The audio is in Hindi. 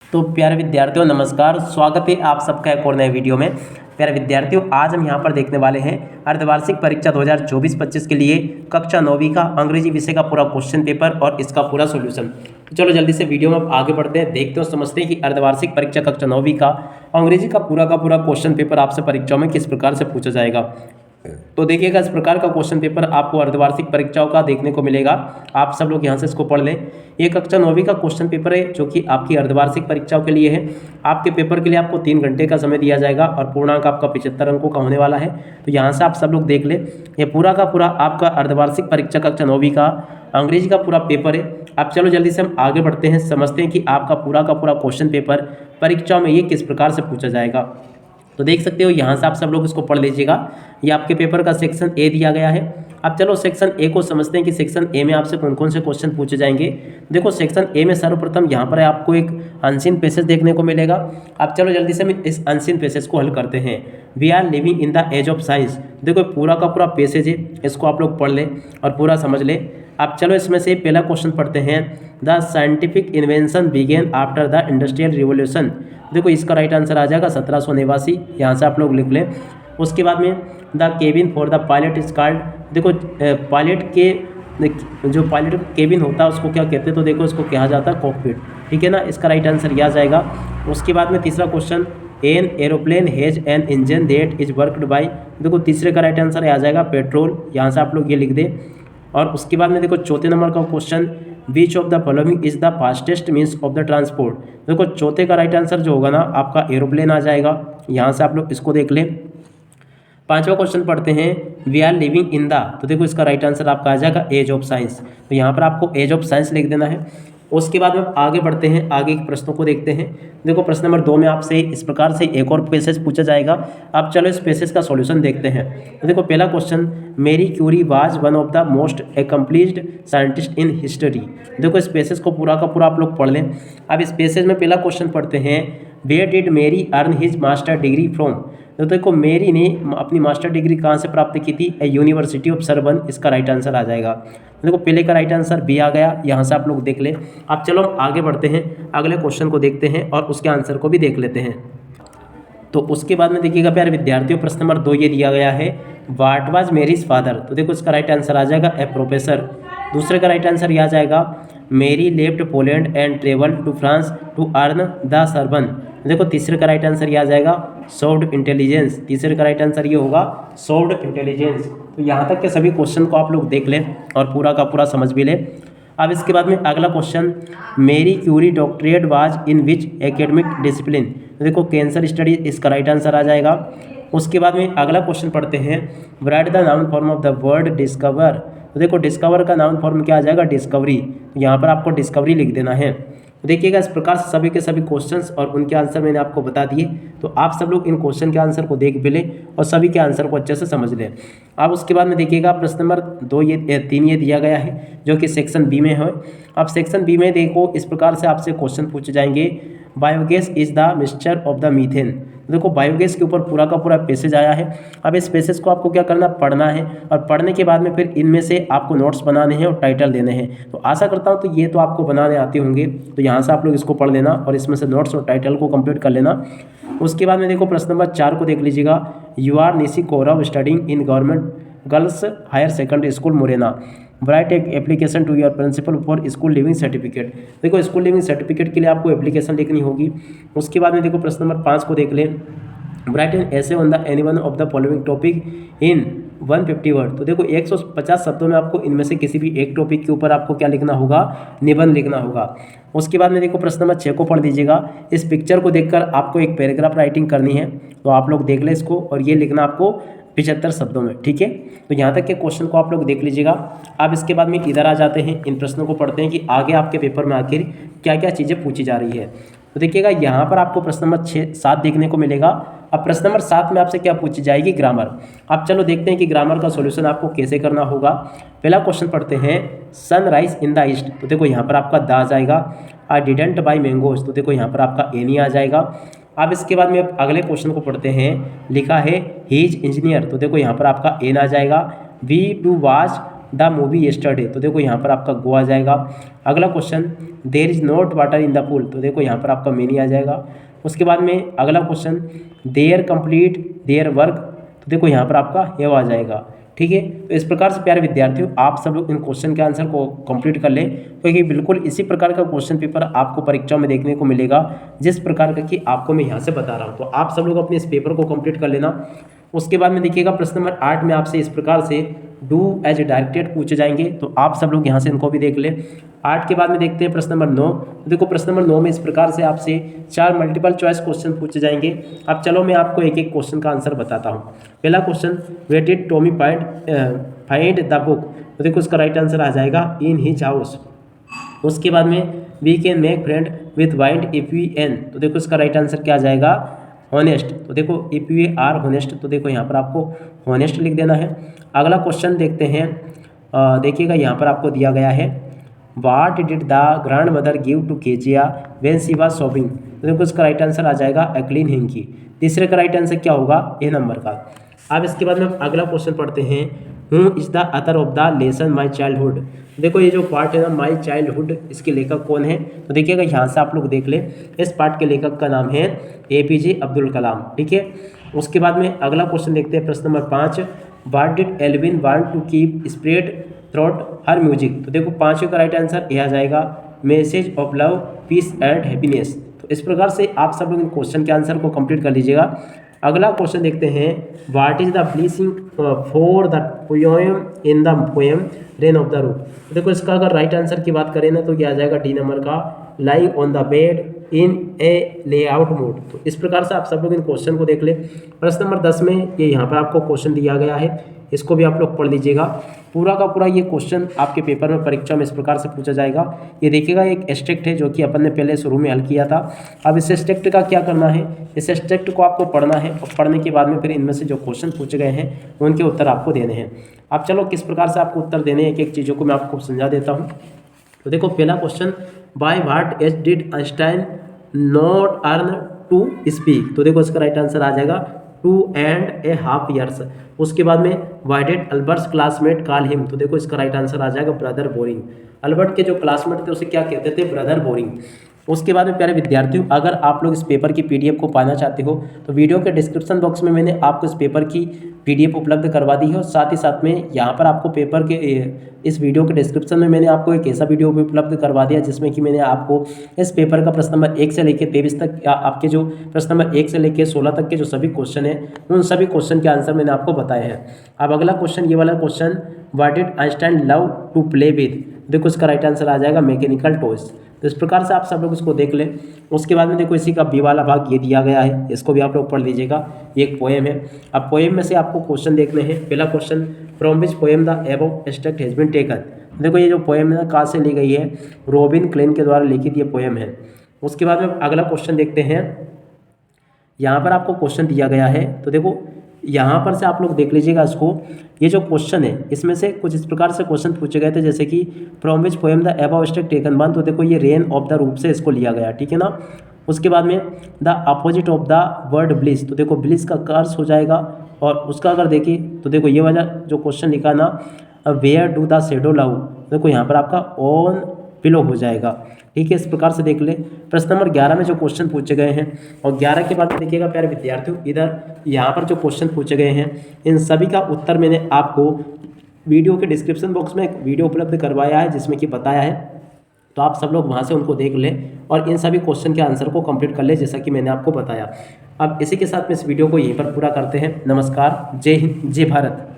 तो प्यारे विद्यार्थियों नमस्कार, स्वागत है आप सबका एक और नए वीडियो में। प्यारे विद्यार्थियों, आज हम यहाँ पर देखने वाले हैं अर्धवार्षिक परीक्षा 2024-25 के लिए कक्षा 9वीं का अंग्रेजी विषय का पूरा क्वेश्चन पेपर और इसका पूरा सॉल्यूशन। तो चलो जल्दी से वीडियो में आगे बढ़ते हैं, देखते हो समझते हैं कि अर्धवार्षिक परीक्षा कक्षा 9वीं का अंग्रेजी का पूरा क्वेश्चन पेपर आपसे परीक्षाओं में किस प्रकार से पूछा जाएगा। तो देखिएगा, इस प्रकार का क्वेश्चन पेपर आपको अर्धवार्षिक परीक्षाओं का देखने को मिलेगा। आप सब लोग यहाँ से इसको पढ़ लें। ये कक्षा 9वीं का क्वेश्चन पेपर है जो कि आपकी अर्धवार्षिक परीक्षाओं के लिए है। आपके पेपर के लिए आपको 3 घंटे का समय दिया जाएगा और पूर्णांक आपका 75 अंकों का होने वाला है। तो यहाँ से आप सब लोग देख लें, ये पूरा का पूरा आपका अर्धवार्षिक परीक्षा कक्षा 9वीं का अंग्रेजी का पूरा पेपर है। अब चलो जल्दी से हम आगे बढ़ते हैं, समझते हैं कि आपका पूरा का पूरा क्वेश्चन पेपर परीक्षाओं में ये किस प्रकार से पूछा जाएगा। तो देख सकते हो यहाँ से आप सब लोग इसको पढ़ लीजिएगा। ये आपके पेपर का सेक्शन ए दिया गया है। अब चलो सेक्शन ए को समझते हैं कि सेक्शन ए में आपसे कौन कौन से क्वेश्चन पूछे जाएंगे। देखो सेक्शन ए में सर्वप्रथम यहाँ पर आपको एक अनसीन पैसेज देखने को मिलेगा। अब चलो जल्दी से हम इस अनसीन पैसेज को हल करते हैं। We are living in the age of science. देखो पूरा का पूरा पैसेज है, इसको आप लोग पढ़ लें और पूरा समझ लें। अब चलो इसमें से पहला क्वेश्चन पढ़ते हैं। The scientific invention began after the industrial revolution. देखो इसका राइट आंसर आ जाएगा 1789, यहाँ से आप लोग लिख लें। उसके बाद में the cabin for the pilot is called. देखो पायलट के जो पायलट केबिन होता है उसको क्या कहते हैं, तो देखो इसको कहा जाता है कॉकपिट। ठीक है ना, इसका राइट आंसर यह आ जाएगा। उसके बाद में तीसरा question, an aeroplane has an engine that is worked by. देखो तीसरे का राइट आंसर आ जाएगा पेट्रोल, यहाँ से आप लोग ये लिख दें। और उसके बाद में देखो चौथे नंबर का question, which of the following is the fastest means of the transport. देखो चौथे का राइट आंसर जो होगा ना आपका एरोप्लेन आ जाएगा, यहाँ से आप लोग इसको देख लें। पांचवा क्वेश्चन पढ़ते हैं, we are living in the. तो देखो इसका राइट आंसर आपका आ जाएगा एज ऑफ साइंस, तो यहाँ पर आपको एज ऑफ साइंस लिख देना है। उसके बाद में आगे बढ़ते हैं, आगे के प्रश्नों को देखते हैं। देखो प्रश्न नंबर 2 में आपसे इस प्रकार से एक और पैसेज पूछा जाएगा। अब चलो इस पैसेज का सॉल्यूशन देखते हैं। तो देखो पहला question, Marie Curie was one of the most accomplished scientist in history. देखो इस पैसेज को पूरा का पूरा आप लोग पढ़ लें। अब इस पैसेज में पहला क्वेश्चन पढ़ते हैं, where did Marie earn his master degree from. तो देखो मैरी ने अपनी मास्टर डिग्री कहाँ से प्राप्त की थी, यूनिवर्सिटी ऑफ सरबन, इसका राइट आंसर आ जाएगा। देखो पहले का राइट आंसर बी आ गया, यहाँ से आप लोग देख लें। अब चलो हम आगे बढ़ते हैं, अगले क्वेश्चन को देखते हैं और उसके आंसर को भी देख लेते हैं। तो उसके बाद में देखिएगा प्यारे विद्यार्थियों, प्रश्न नंबर 2 ये दिया गया है, व्हाट वाज मैरीज फादर। तो देखो इसका राइट आंसर आ जाएगा ए प्रोफेसर। दूसरे का राइट आंसर यह आ जाएगा, Mary left Poland and travel to France to earn the Sorbonne. देखो तीसरे का राइट आंसर यह आ जाएगा सॉफ्ट इंटेलिजेंस। तीसरे का राइट आंसर ये होगा सॉफ्ट इंटेलिजेंस। तो यहाँ तक के सभी क्वेश्चन को आप लोग देख लें और पूरा का पूरा समझ भी लें। अब इसके बाद में अगला question, Marie Curie doctorate was in which academic discipline. देखो कैंसर स्टडी, इसका राइट आंसर आ जाएगा। उसके बाद में अगला क्वेश्चन पढ़ते हैं, right the noun form of the word discover. तो देखो डिस्कवर का नाउन फॉर्म क्या आ जाएगा, डिस्कवरी। यहाँ पर आपको डिस्कवरी लिख देना है। देखिएगा इस प्रकार से सभी के सभी क्वेश्चंस और उनके आंसर मैंने आपको बता दिए। तो आप सब लोग इन क्वेश्चन के आंसर को देख भी लें और सभी के आंसर को अच्छे से समझ लें। अब उसके बाद में देखिएगा प्रश्न नंबर 3 ये दिया गया है जो कि सेक्शन बी में है। अब सेक्शन बी में देखो इस प्रकार से आपसे क्वेश्चन पूछे जाएंगे, biogas is the mixture of the methane. देखो बायोगैस के ऊपर पूरा का पूरा पैसेज आया है। अब इस पैसेज को आपको क्या करना, पढ़ना है और पढ़ने के बाद में फिर इनमें से आपको नोट्स बनाने हैं और टाइटल देने हैं। तो आशा करता हूँ तो ये तो आपको बनाने आते होंगे, तो यहाँ से आप लोग इसको पढ़ लेना और इसमें से नोट्स और टाइटल को कंप्लीट कर लेना। उसके बाद में देखो प्रश्न नंबर 4 को देख लीजिएगा, you are Nishi Kaurav studying in government girls higher secondary school Morena, write एक application to your principal for school leaving certificate. देखो स्कूल लिविंग सर्टिफिकेट के लिए आपको एप्लीकेशन लिखनी होगी। उसके बाद में देखो प्रश्न नंबर 5 को देख लें, राइट एन ऐसे on the any one of the following topic in 150 word. तो देखो 150 शब्दों में आपको इनमें से किसी भी एक टॉपिक के ऊपर आपको क्या लिखना होगा, निबंध लिखना होगा। उसके बाद में देखो प्रश्न नंबर 6 को पढ़ लीजिएगा। इस पिक्चर को देखकर आपको एक पैराग्राफ राइटिंग करनी है, तो आप लोग देख लें इसको और ये लिखना आपको 75 शब्दों में। ठीक है, तो यहाँ तक के क्वेश्चन को आप लोग देख लीजिएगा। अब इसके बाद में इधर आ जाते हैं, इन प्रश्नों को पढ़ते हैं कि आगे आपके पेपर में आखिर क्या क्या चीज़ें पूछी जा रही है। तो देखिएगा यहाँ पर आपको प्रश्न नंबर 7 देखने को मिलेगा। अब प्रश्न नंबर 7 में आपसे क्या पूछी जाएगी, ग्रामर। अब चलो देखते हैं कि ग्रामर का सॉल्यूशन आपको कैसे करना होगा। पहला क्वेश्चन पढ़ते हैं, सनराइज इन द ईस्ट। तो देखो यहाँ पर आपका द आ जाएगा। I didn't by mangoes. तो देखो यहाँ पर आपका एनी आ जाएगा। अब इसके बाद में अगले क्वेश्चन को पढ़ते हैं, लिखा है ही इज इंजीनियर। तो देखो यहाँ पर आपका एन आ जाएगा। We to watch the movie yesterday, तो देखो यहाँ पर आपका गो आ जाएगा। अगला question, there is not water in the pool, तो देखो यहाँ पर आपका मेनी आ जाएगा। उसके बाद में अगला question, their complete their work, तो देखो यहाँ पर आपका ये आ जाएगा। ठीक है, तो इस प्रकार से प्यारे विद्यार्थियों आप सब लोग इन क्वेश्चन के आंसर को कंप्लीट कर लें, क्योंकि बिल्कुल इसी प्रकार का क्वेश्चन पेपर आपको परीक्षा में देखने को मिलेगा जिस प्रकार का कि आपको मैं यहाँ से बता रहा हूँ। तो आप सब लोग अपने इस पेपर को कंप्लीट कर लेना। उसके बाद में देखिएगा प्रश्न नंबर 8 में आपसे इस प्रकार से डू एज डायरेक्टेड पूछे जाएंगे, तो आप सब लोग यहाँ से इनको भी देख ले। 8 के बाद में देखते हैं प्रश्न नंबर 9। तो देखो प्रश्न नंबर 9 में इस प्रकार से आपसे 4 मल्टीपल चॉइस क्वेश्चन पूछे जाएंगे। अब चलो मैं आपको एक एक क्वेश्चन का आंसर बताता हूँ। पहला question, where did Tommy find the book, तो देखो इसका राइट आंसर आ जाएगा इन हिज हाउस। उसके बाद में we can make friend with wind if we an, तो देखो इसका राइट आंसर क्या आ जाएगा, हॉनेस्ट। तो देखो इफ यू आर हॉनेस्ट, तो देखो यहाँ पर आपको हॉनेस्ट लिख देना है। अगला क्वेश्चन देखते हैं, देखिएगा यहाँ पर आपको दिया गया है, what did the grand mother give to Kezia when she was shopping, तो देखो इसका राइट आंसर आ जाएगा अ क्लीन हैंकी। तीसरे का राइट आंसर क्या होगा, ए नंबर का। अब इसके बाद में अगला क्वेश्चन पढ़ते हैं, who is the author of the lesson my childhood, देखो ये जो पार्ट है ना माई चाइल्डहुड, इसके लेखक कौन है, तो देखिएगा यहाँ से आप लोग देख ले, इस पार्ट के लेखक का नाम है APJ अब्दुल कलाम। ठीक है, उसके बाद में अगला क्वेश्चन देखते हैं प्रश्न number 5, what did Alvin want to keep spread throughout her music, तो देखो 5 का राइट आंसर यह आ जाएगा, message of love peace and happiness. तो इस प्रकार से आप सब लोग इन क्वेश्चन के आंसर को कंप्लीट कर लीजिएगा। अगला क्वेश्चन देखते हैं, what is the blessing for the poem in the poem rain of the roof, तो देखो इसका अगर राइट आंसर की बात करें ना तो क्या आ जाएगा, डी नंबर का, lying on the bed in A layout mode. तो इस प्रकार से आप सब लोग इन क्वेश्चन को देख ले। प्रश्न नंबर 10 में ये यहाँ पर आपको क्वेश्चन दिया गया है, इसको भी आप लोग पढ़ लीजिएगा। पूरा का पूरा ये क्वेश्चन आपके पेपर में परीक्षा में इस प्रकार से पूछा जाएगा। ये देखिएगा एक स्ट्रिक्ट है जो कि अपन ने पहले शुरू में हल किया था। अब इस स्ट्रिक्ट का क्या करना है, इस स्ट्रिक्ट को आपको पढ़ना है और पढ़ने के बाद में फिर इनमें से जो क्वेश्चन पूछे गए हैं उनके उत्तर आपको देने हैं। अब चलो किस प्रकार से आपको उत्तर देने हैं, एक एक चीज़ों को मैं आपको समझा देता हूँ। तो देखो पहला question, by what age did Einstein not earn to speak, तो देखो इसका राइट आंसर आ जाएगा 2.5 years। उसके बाद में why did Albert's classmate call him, तो देखो इसका राइट आंसर आ जाएगा ब्रदर बोरिंग। अल्बर्ट के जो क्लासमेट थे उसे क्या कहते थे, ब्रदर बोरिंग। उसके बाद में प्यारे विद्यार्थियों अगर आप लोग इस पेपर की PDF को पाना चाहते हो तो वीडियो के डिस्क्रिप्शन बॉक्स में मैंने आपको इस पेपर की PDF उपलब्ध करवा दी है, और साथ ही साथ में यहाँ पर आपको पेपर के इस वीडियो के डिस्क्रिप्शन में मैंने आपको एक ऐसा वीडियो भी उपलब्ध करवा दिया जिसमें कि मैंने आपको इस पेपर का प्रश्न नंबर 1 से लेकर 23 तक, आपके जो प्रश्न नंबर 1 से लेकर 16 तक के जो सभी क्वेश्चन हैं उन सभी क्वेश्चन के आंसर मैंने आपको बताए हैं। अब अगला क्वेश्चन, ये वाला question, what did Einstein love to play with, देखो इसका राइट आंसर आ जाएगा मैकेनिकल टॉयज। तो इस प्रकार से आप सब लोग इसको देख लें। उसके बाद में देखो इसी का बी वाला भाग ये दिया गया है, इसको भी आप लोग पढ़ लीजिएगा, ये एक पोएम है। अब पोएम में से आपको क्वेश्चन देखने हैं। पहला question, from which poem the above extract has been taken, देखो ये जो पोएम है कहाँ से ली गई है, रॉबिन क्लेन के द्वारा लिखित ये पोएम है। उसके बाद में अगला क्वेश्चन देखते हैं, यहाँ पर आपको क्वेश्चन दिया गया है, तो देखो यहाँ पर से आप लोग देख लीजिएगा इसको, ये जो क्वेश्चन है इसमें से कुछ इस प्रकार से क्वेश्चन पूछे गए थे, जैसे कि from which poem the above extract taken one, तो देखो ये रेन ऑफ द रूप से इसको लिया गया, ठीक है ना। उसके बाद में the opposite of the word bliss, तो देखो ब्लिस का कर्स हो जाएगा, और उसका अगर देखिए तो देखो ये वाला जो क्वेश्चन लिखा ना, where do the shadow love, देखो यहाँ पर आपका ऑन पिलो हो जाएगा, ठीक है। इस प्रकार से देख ले। प्रश्न नंबर 11 में जो क्वेश्चन पूछे गए हैं, और 11 के बाद देखिएगा प्यारे विद्यार्थियों, इधर यहाँ पर जो क्वेश्चन पूछे गए हैं इन सभी का उत्तर मैंने आपको वीडियो के डिस्क्रिप्शन बॉक्स में एक वीडियो उपलब्ध करवाया है जिसमें कि बताया है, तो आप सब लोग वहाँ से उनको देख लें और इन सभी क्वेश्चन के आंसर को कंप्लीट कर ले जैसा कि मैंने आपको बताया। अब इसी के साथ में इस वीडियो को यहीं पर पूरा करते हैं। नमस्कार, जय हिंद, जय भारत।